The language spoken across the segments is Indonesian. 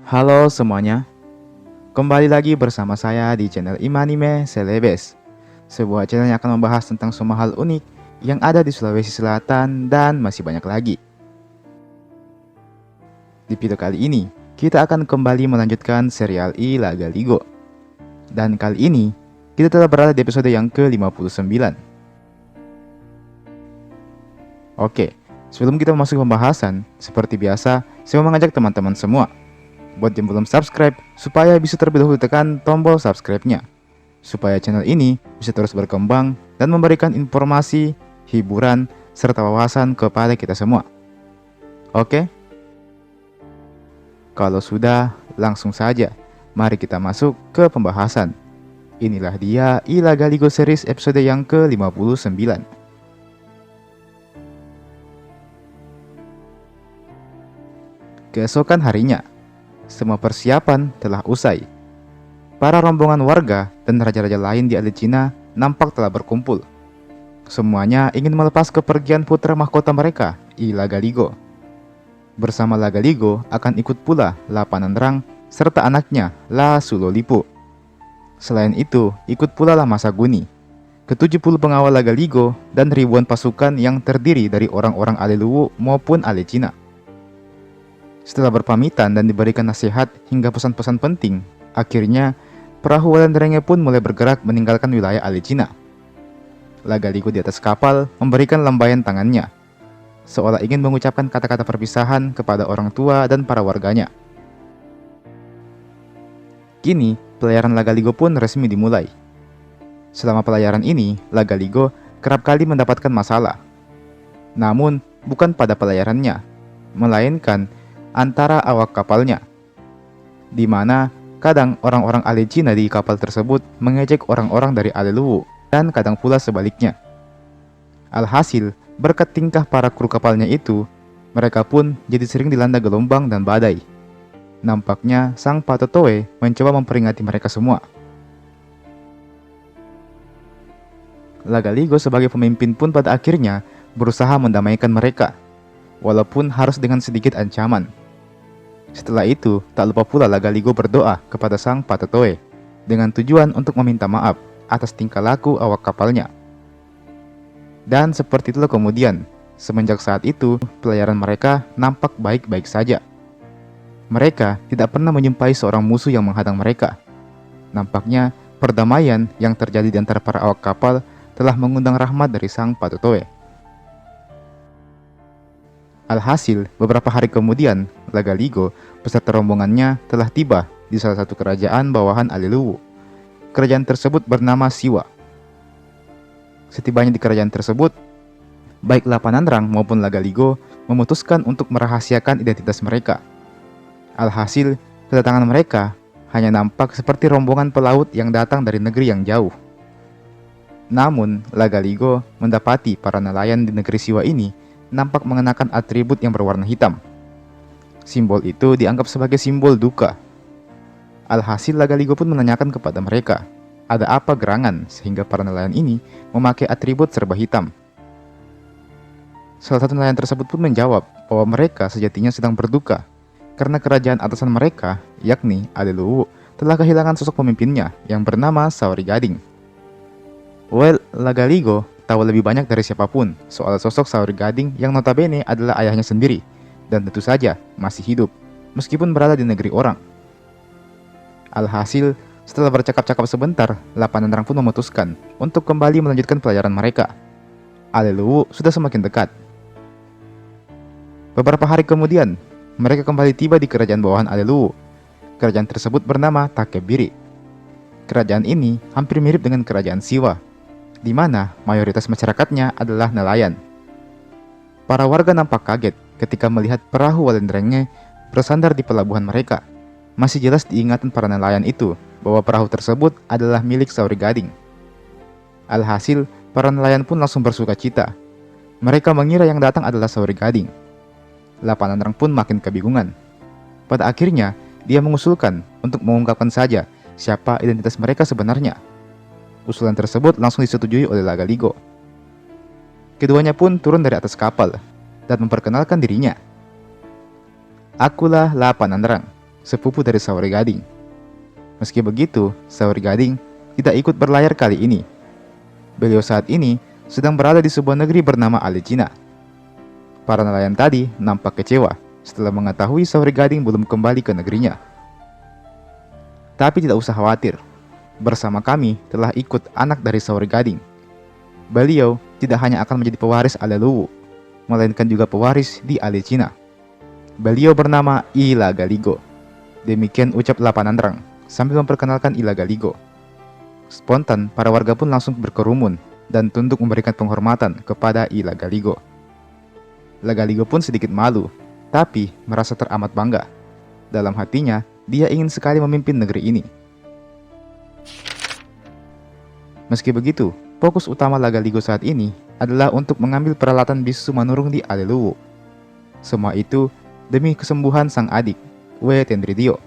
Halo semuanya, kembali lagi bersama saya di channel Imanime Celebes, sebuah channel yang akan membahas tentang semua hal unik yang ada di Sulawesi Selatan dan masih banyak lagi. Di video kali ini, kita akan kembali melanjutkan serial I Laga Ligo. Dan kali ini, kita telah berada di episode yang ke-59. Oke, sebelum kita masuk ke pembahasan, seperti biasa, saya mau mengajak teman-teman semua buat yang belum subscribe, supaya bisa terlebih dahulu tekan tombol subscribe-nya, supaya channel ini bisa terus berkembang dan memberikan informasi, hiburan, serta wawasan kepada kita semua. Oke? Kalau sudah, langsung saja, mari kita masuk ke pembahasan. Inilah dia I Laga Ligo Series episode yang ke-59. Keesokan harinya, semua persiapan telah usai. Para rombongan warga dan raja-raja lain di Alicina nampak telah berkumpul. Semuanya ingin melepas kepergian putra mahkota mereka, I Lagaligo. Bersama Lagaligo akan ikut pula La Panandrang serta anaknya La Sulolipu. Selain itu, ikut pula La Masaguni, ke-70 pengawal Lagaligo dan ribuan pasukan yang terdiri dari orang-orang Aleluwu maupun Alecina. Setelah berpamitan dan diberikan nasihat hingga pesan-pesan penting, akhirnya perahu Walendrenge pun mulai bergerak meninggalkan wilayah Alecina. Lagaligo di atas kapal memberikan lambaian tangannya, seolah ingin mengucapkan kata-kata perpisahan kepada orang tua dan para warganya. Kini, pelayaran Lagaligo pun resmi dimulai. Selama pelayaran ini, Lagaligo kerap kali mendapatkan masalah. Namun, bukan pada pelayarannya, melainkan antara awak kapalnya, di mana kadang orang-orang Alecina di kapal tersebut mengejek orang-orang dari Aleluwu dan kadang pula sebaliknya. Alhasil, berkat tingkah para kru kapalnya itu, mereka pun jadi sering dilanda gelombang dan badai. Nampaknya sang Patotoe mencoba memperingati mereka semua. Lagaligo sebagai pemimpin pun pada akhirnya berusaha mendamaikan mereka, walaupun harus dengan sedikit ancaman. Setelah itu, tak lupa pula Lagaligo berdoa kepada sang Patotoe dengan tujuan untuk meminta maaf atas tingkah laku awak kapalnya. Dan seperti itulah kemudian, semenjak saat itu, pelayaran mereka nampak baik-baik saja. Mereka tidak pernah menjumpai seorang musuh yang menghadang mereka. Nampaknya, perdamaian yang terjadi di antara para awak kapal telah mengundang rahmat dari sang Patotoe. Alhasil, beberapa hari kemudian, Lagaligo beserta rombongannya telah tiba di salah satu kerajaan bawahan Aleluwu. Kerajaan tersebut bernama Siwa. Setibanya di kerajaan tersebut, baik La Panandrang maupun Lagaligo memutuskan untuk merahasiakan identitas mereka. Alhasil, kedatangan mereka hanya nampak seperti rombongan pelaut yang datang dari negeri yang jauh. Namun, Lagaligo mendapati para nelayan di negeri Siwa ini nampak mengenakan atribut yang berwarna hitam. Simbol itu dianggap sebagai simbol duka. Alhasil Lagaligo pun menanyakan kepada mereka, ada apa gerangan sehingga para nelayan ini memakai atribut serba hitam. Salah satu nelayan tersebut pun menjawab bahwa mereka sejatinya sedang berduka karena kerajaan atasan mereka, yakni Aleluwu, telah kehilangan sosok pemimpinnya yang bernama Saori Gading. Lagaligo tahu lebih banyak dari siapapun soal sosok Saori Gading yang notabene adalah ayahnya sendiri dan tentu saja masih hidup meskipun berada di negeri orang. Alhasil, setelah bercakap-cakap sebentar, La Panandrang pun memutuskan untuk kembali melanjutkan pelayaran mereka. Aleluwu sudah semakin dekat. Beberapa hari kemudian, mereka kembali tiba di kerajaan bawahan Aleluwu. Kerajaan tersebut bernama Takebiri. Kerajaan ini hampir mirip dengan kerajaan Siwa, di mana mayoritas masyarakatnya adalah nelayan. Para warga nampak kaget ketika melihat perahu Walendrenge bersandar di pelabuhan mereka. Masih jelas diingatan para nelayan itu bahwa perahu tersebut adalah milik Saori Gading. Alhasil, para nelayan pun langsung bersuka cita. Mereka mengira yang datang adalah Saori Gading. La Panandrang pun makin kebingungan. Pada akhirnya, dia mengusulkan untuk mengungkapkan saja siapa identitas mereka sebenarnya. Usulan tersebut langsung disetujui oleh Lagaligo. Keduanya pun turun dari atas kapal dan memperkenalkan dirinya. Akulah La Panandrang, sepupu dari Saori Gading. Meski begitu, Saori Gading tidak ikut berlayar kali ini. Beliau saat ini sedang berada di sebuah negeri bernama Alicina. Para nelayan tadi nampak kecewa setelah mengetahui Saori Gading belum kembali ke negerinya. Tapi tidak usah khawatir, bersama kami telah ikut anak dari Saori Gading. Beliau tidak hanya akan menjadi pewaris Aleliwu, melainkan juga pewaris di Alicina. Beliau bernama Ila Galigo. Demikian ucap Lapanandrang sambil memperkenalkan Ila Galigo. Spontan, para warga pun langsung berkerumun dan tunduk memberikan penghormatan kepada Ila Galigo. Ila Galigo pun sedikit malu, tapi merasa teramat bangga. Dalam hatinya, dia ingin sekali memimpin negeri ini. Meski begitu, fokus utama Ila Galigo saat ini adalah untuk mengambil peralatan bisu manurung di Aleliwu. Semua itu demi kesembuhan sang adik, We Tendridio.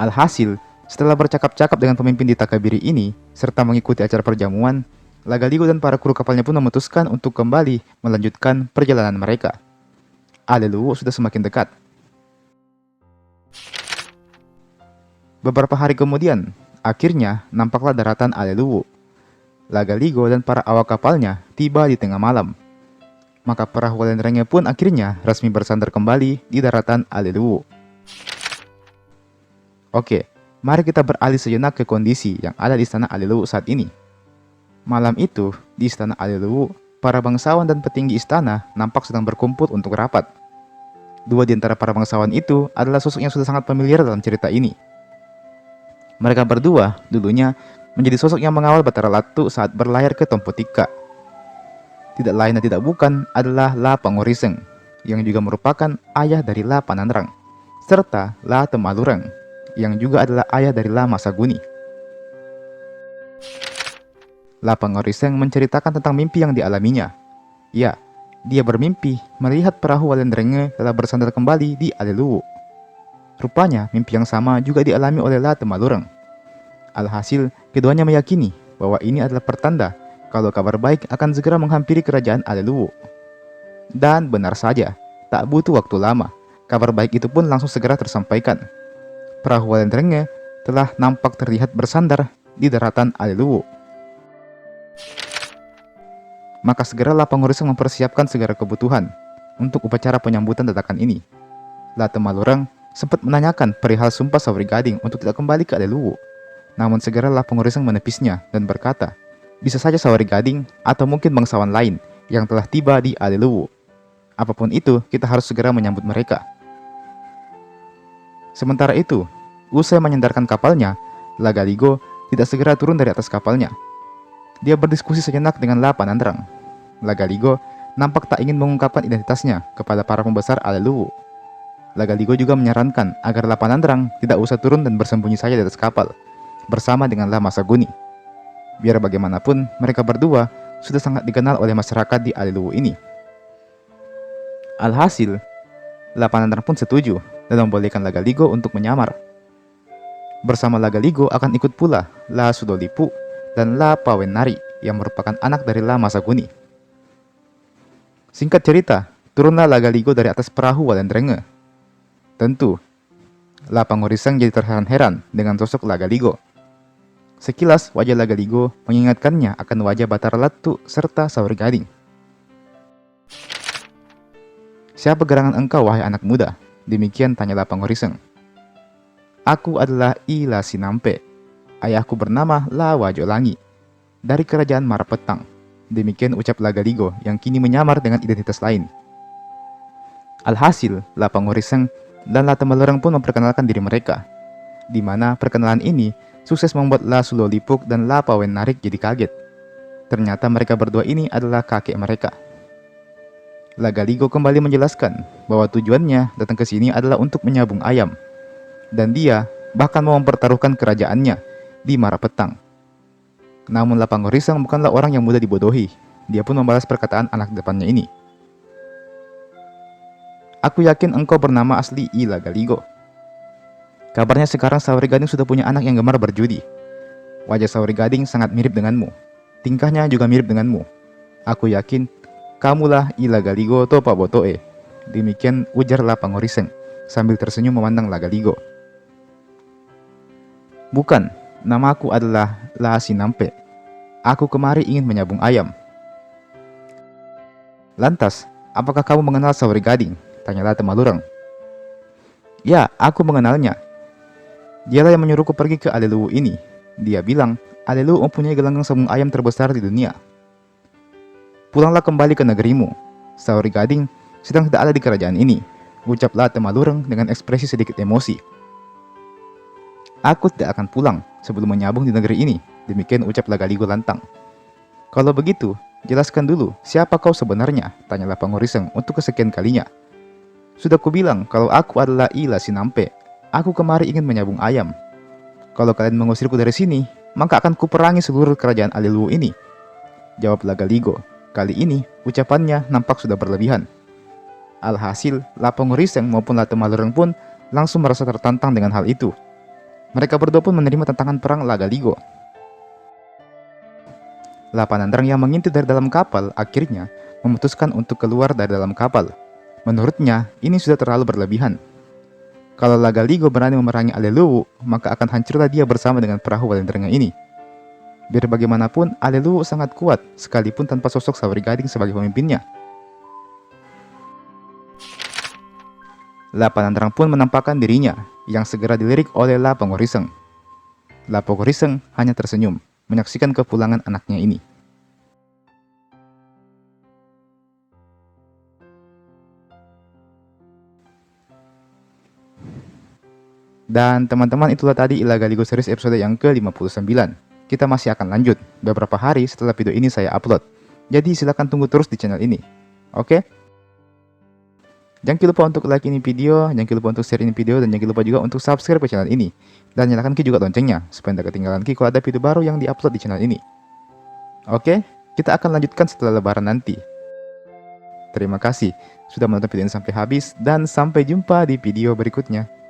Alhasil, setelah bercakap-cakap dengan pemimpin di Takabiri ini, serta mengikuti acara perjamuan, Ila Galigo dan para kru kapalnya pun memutuskan untuk kembali melanjutkan perjalanan mereka. Aleliwu sudah semakin dekat. Beberapa hari kemudian, akhirnya nampaklah daratan Aleliwu. Ila Galigo dan para awak kapalnya tiba di tengah malam. Maka perahu Walendrangnya pun akhirnya resmi bersandar kembali di daratan Aleliwu. Oke, mari kita beralih sejenak ke kondisi yang ada di istana Aleliwu saat ini. Malam itu, di istana Aleliwu, para bangsawan dan petinggi istana nampak sedang berkumpul untuk rapat. Dua di antara para bangsawan itu adalah sosok yang sudah sangat familiar dalam cerita ini. Mereka berdua dulunya menjadi sosok yang mengawal Batara Latu saat berlayar ke Tompotika. Tidak lain dan tidak bukan adalah La Pangoriseng, yang juga merupakan ayah dari La Panandrang, serta La Temalurang, yang juga adalah ayah dari La Masaguni. La Pangoriseng menceritakan tentang mimpi yang dialaminya. Ya, dia bermimpi melihat perahu Walendrenge telah bersandar kembali di Aleliwu. Rupanya mimpi yang sama juga dialami oleh La Temalurang. Alhasil, keduanya meyakini bahwa ini adalah pertanda kalau kabar baik akan segera menghampiri kerajaan Aleliwu. Dan benar saja, tak butuh waktu lama, kabar baik itu pun langsung segera tersampaikan. Perahu Walendrenge telah nampak terlihat bersandar di daratan Aleliwu. Maka segeralah Pangoriseng mempersiapkan segala kebutuhan untuk upacara penyambutan dadakan ini. La Temalurang sempat menanyakan perihal sumpah Saori Gading untuk tidak kembali ke Aleliwu. Namun segeralah Pangoriseng menepisnya dan berkata, bisa saja Saori Gading atau mungkin bangsawan lain yang telah tiba di Aleliwu. Apapun itu, kita harus segera menyambut mereka. Sementara itu, usai menyandarkan kapalnya, La Galigo tidak segera turun dari atas kapalnya. Dia berdiskusi sejenak dengan La Panandrang. La Galigo nampak tak ingin mengungkapkan identitasnya kepada para pembesar Aleliwu. La Galigo juga menyarankan agar La Panandrang tidak usah turun dan bersembunyi saja di atas kapal, bersama dengan La Masaguni. Biar bagaimanapun, mereka berdua sudah sangat dikenal oleh masyarakat di Aleliwu ini. Alhasil, La Panandrang pun setuju dan membolehkan La Galigo untuk menyamar. Bersama La Galigo akan ikut pula La Sudolipu dan La Pawenari yang merupakan anak dari La Masaguni. Singkat cerita, turunlah La Galigo dari atas perahu Walendrenge. Tentu, La Pangoriseng jadi terheran-heran dengan sosok La Galigo. Sekilas wajah La Galigo mengingatkannya akan wajah Batara Latu serta Saori Gading. Siapa gerangan engkau, wahai anak muda? Demikian tanya La Pangoriseng. Aku adalah Ila Sinampe. Ayahku bernama La Wajolangi, dari kerajaan Marapetang. Demikian ucap La Galigo yang kini menyamar dengan identitas lain. Alhasil, La Pangoriseng dan La Temalurang pun memperkenalkan diri mereka, di mana perkenalan ini sukses membuat La Sulolipuk dan La Pawenarik jadi kaget. Ternyata mereka berdua ini adalah kakek mereka. La Galigo kembali menjelaskan bahwa tujuannya datang ke sini adalah untuk menyabung ayam, dan dia bahkan mau mempertaruhkan kerajaannya di Marapetang. Namun La Pangoriseng bukanlah orang yang mudah dibodohi. Dia pun membalas perkataan anak depannya ini. Aku yakin engkau bernama asli Ila Galigo. Kabarnya sekarang Saori Gading sudah punya anak yang gemar berjudi. Wajah Saori Gading sangat mirip denganmu. Tingkahnya juga mirip denganmu. Aku yakin kamulah Ila Galigo Topa Botoe. Demikian ujar La Pangoriseng sambil tersenyum memandang Lagaligo. Bukan, namaku adalah La Sinampe. Aku kemari ingin menyabung ayam. Lantas, apakah kamu mengenal Sauri Gading? Tanyalah Temalurang. Ya, aku mengenalnya. Dialah yang menyuruhku pergi ke Alelu ini. Dia bilang, Alelu mempunyai gelanggang sabung ayam terbesar di dunia. Pulanglah kembali ke negerimu. Sauri Gading sedang tidak ada di kerajaan ini, ucaplah Temalurang dengan ekspresi sedikit emosi. Aku tidak akan pulang sebelum menyabung di negeri ini, demikian ucap Lagaligo lantang. Kalau begitu, jelaskan dulu siapa kau sebenarnya, tanyalah Pangoriseng untuk kesekian kalinya. Sudah kubilang kalau aku adalah Ila Sinampe. Aku kemari ingin menyabung ayam. Kalau kalian mengusirku dari sini, maka akan kuperangi seluruh kerajaan Alelu ini, jawab Lagaligo. Kali ini, ucapannya nampak sudah berlebihan. Alhasil, La Pangoriseng maupun La Temalurang pun langsung merasa tertantang dengan hal itu. Mereka berdua pun menerima tantangan perang Lagaligo. La Panandrang yang mengintip dari dalam kapal akhirnya memutuskan untuk keluar dari dalam kapal. Menurutnya, ini sudah terlalu berlebihan. Kalau Lagaligo berani memerangi Alelu, maka akan hancurlah dia bersama dengan perahu Walendrenga ini. Biar bagaimanapun, Alelu sangat kuat, sekalipun tanpa sosok Sauri Gading sebagai pemimpinnya. La Panandrang pun menampakkan dirinya, yang segera dilirik oleh La Pangoriseng. La Pangoriseng hanya tersenyum, menyaksikan kepulangan anaknya ini. Dan teman-teman, itulah tadi Ilagaligo Series episode yang ke-59. Kita masih akan lanjut beberapa hari setelah video ini saya upload. Jadi silahkan tunggu terus di channel ini. Oke? Jangan lupa untuk like ini video, jangan lupa untuk share ini video, dan jangan lupa juga untuk subscribe ke channel ini. Dan nyalakan juga loncengnya, supaya tidak ketinggalan kalau ada video baru yang diupload di channel ini. Oke? Kita akan lanjutkan setelah lebaran nanti. Terima kasih sudah menonton video ini sampai habis, dan sampai jumpa di video berikutnya.